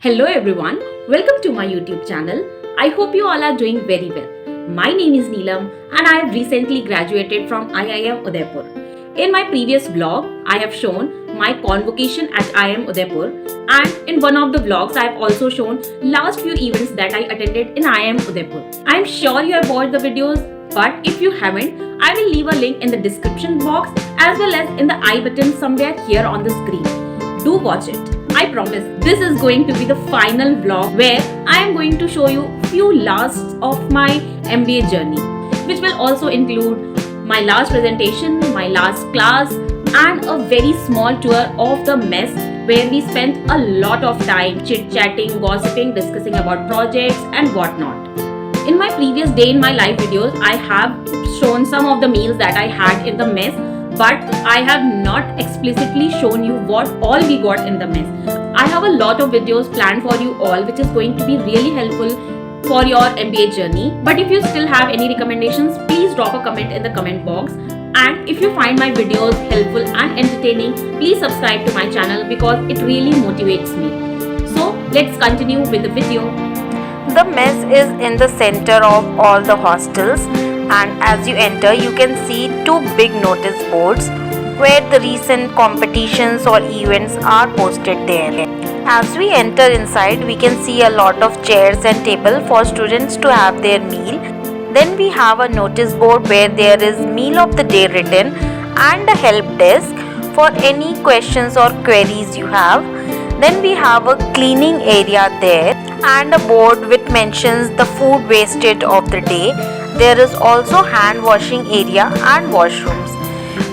Hello everyone, welcome to my YouTube channel. I hope you all are doing very well. My name is Neelam and I have recently graduated from IIM Udaipur. In my previous vlog, I have shown my convocation at IIM Udaipur, and in one of the vlogs I have also shown last few events that I attended in IIM Udaipur. I am sure you have watched the videos, but if you haven't, I will leave a link in the description box as well as in the I button somewhere here on the screen. Do watch it. I promise this is going to be the final vlog where I am going to show you few lasts of my MBA journey, which will also include my last presentation, my last class, and a very small tour of the mess where we spent a lot of time chit-chatting, gossiping, discussing about projects and whatnot. In my previous day in my life videos, I have shown some of the meals that I had in the mess, but I have not explicitly shown you what all we got in the mess. I have a lot of videos planned for you all, which is going to be really helpful for your MBA journey. But if you still have any recommendations, please drop a comment in the comment box. And if you find my videos helpful and entertaining, please subscribe to my channel because it really motivates me. So let's continue with the video. The mess is in the center of all the hostels, and as you enter you can see two big notice boards where the recent competitions or events are posted there. As we enter inside, we can see a lot of chairs and table for students to have their meal. Then we have a notice board where there is meal of the day written and a help desk for any questions or queries you have. Then we have a cleaning area there and a board which mentions the food wastage of the day. There is also hand washing area and washrooms.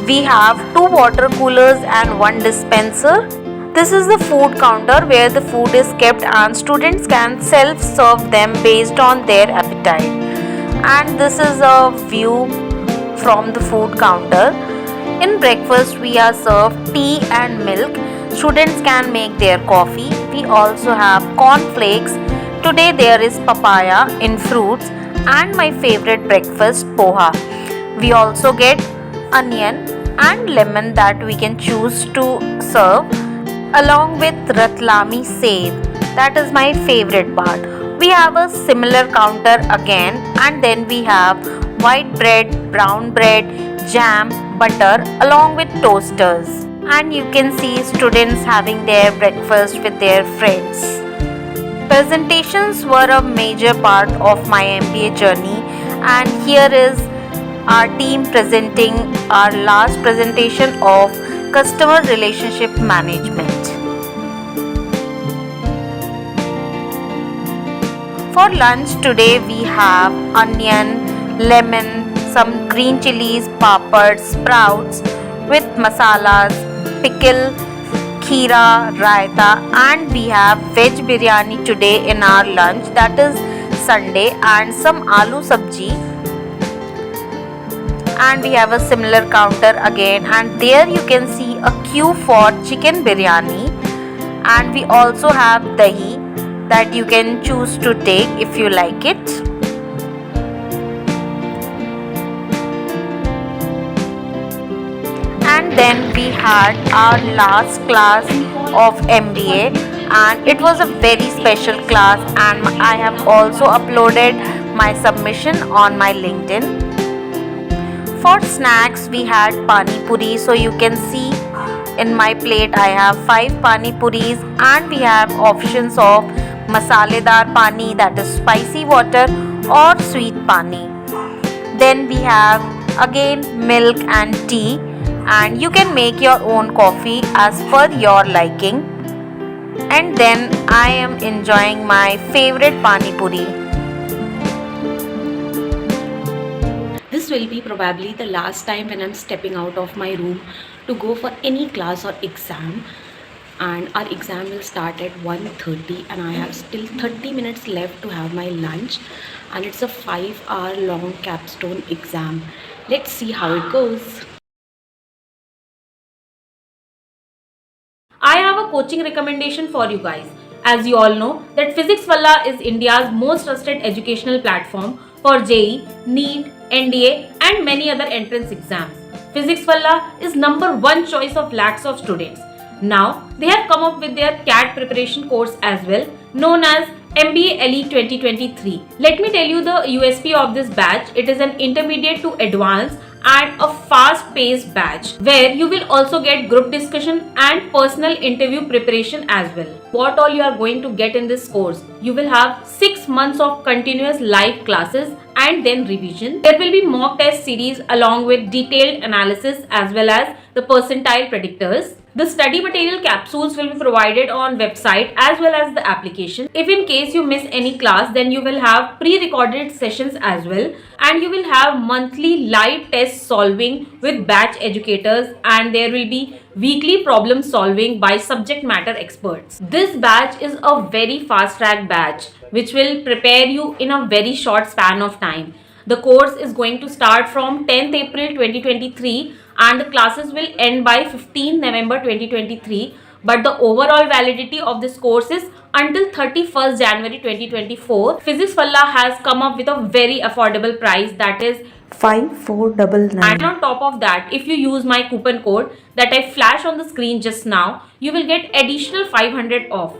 We have two water coolers and one dispenser. This is the food counter where the food is kept and students can self-serve them based on their appetite. And this is a view from the food counter. In breakfast we are served tea and milk. Students can make their coffee. We also have cornflakes. Today there is papaya in fruits and my favorite breakfast poha. We also get onion and lemon that we can choose to serve along with ratlami sev. That is my favorite part. We have a similar counter again, and then we have white bread, brown bread, jam, butter along with toasters. And you can see students having their breakfast with their friends. Presentations were a major part of my MBA journey, and here is our team presenting our last presentation of customer relationship management. For lunch today we have onion, lemon, some green chilies, papad, sprouts with masalas, pickle, kheera, raita, and we have veg biryani today in our lunch, that is Sunday, and some aloo sabji. And we have a similar counter again, and there you can see a queue for chicken biryani, and we also have dahi that you can choose to take if you like it. And then we had our last class of MBA, and it was a very special class, and I have also uploaded my submission on my LinkedIn. For snacks we had pani puri, so you can see in my plate I have 5 pani puris, and we have options of masaledar pani, that is spicy water, or sweet pani. Then we have again milk and tea, and you can make your own coffee as per your liking. And then I am enjoying my favorite pani puri. This will be probably the last time when I'm stepping out of my room to go for any class or exam, and our exam will start at 1:30 and I have still 30 minutes left to have my lunch, and it's a 5-hour long capstone exam. Let's see how it goes. I have a coaching recommendation for you guys. As you all know that Physics Wallah is India's most trusted educational platform for JEE, NEET, NDA and many other entrance exams. Physics Wallah is number one choice of lakhs of students. Now, they have come up with their CAT preparation course as well, known as MBA LE 2023. Let me tell you the USP of this batch. It is an intermediate to advanced and a fast paced batch where you will also get group discussion and personal interview preparation as well. What all you are going to get in this course? You will have 6 months of continuous live classes and then revision. There will be mock test series along with detailed analysis as well as the percentile predictors. The study material capsules will be provided on website as well as the application. If in case you miss any class, then you will have pre-recorded sessions as well, and you will have monthly live test solving with batch educators, and there will be weekly problem solving by subject matter experts. This batch is a very fast track batch which will prepare you in a very short span of time. The course is going to start from 10th April 2023 and the classes will end by 15th November 2023. But the overall validity of this course is until 31st January 2024. Physics Wallah has come up with a very affordable price, that is 5499. And on top of that, if you use my coupon code that I flash on the screen just now, you will get additional 500 off.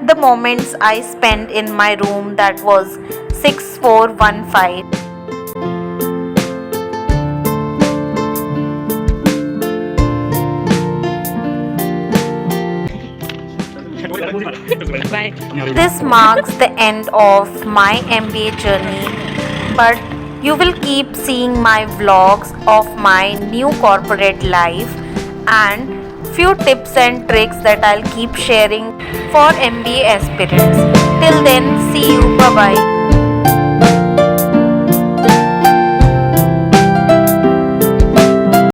The moments I spent in my room, that was 6415. This marks the end of my MBA journey, but you will keep seeing my vlogs of my new corporate life and few tips and tricks that I'll keep sharing for MBA aspirants. Till then, see you. Bye bye.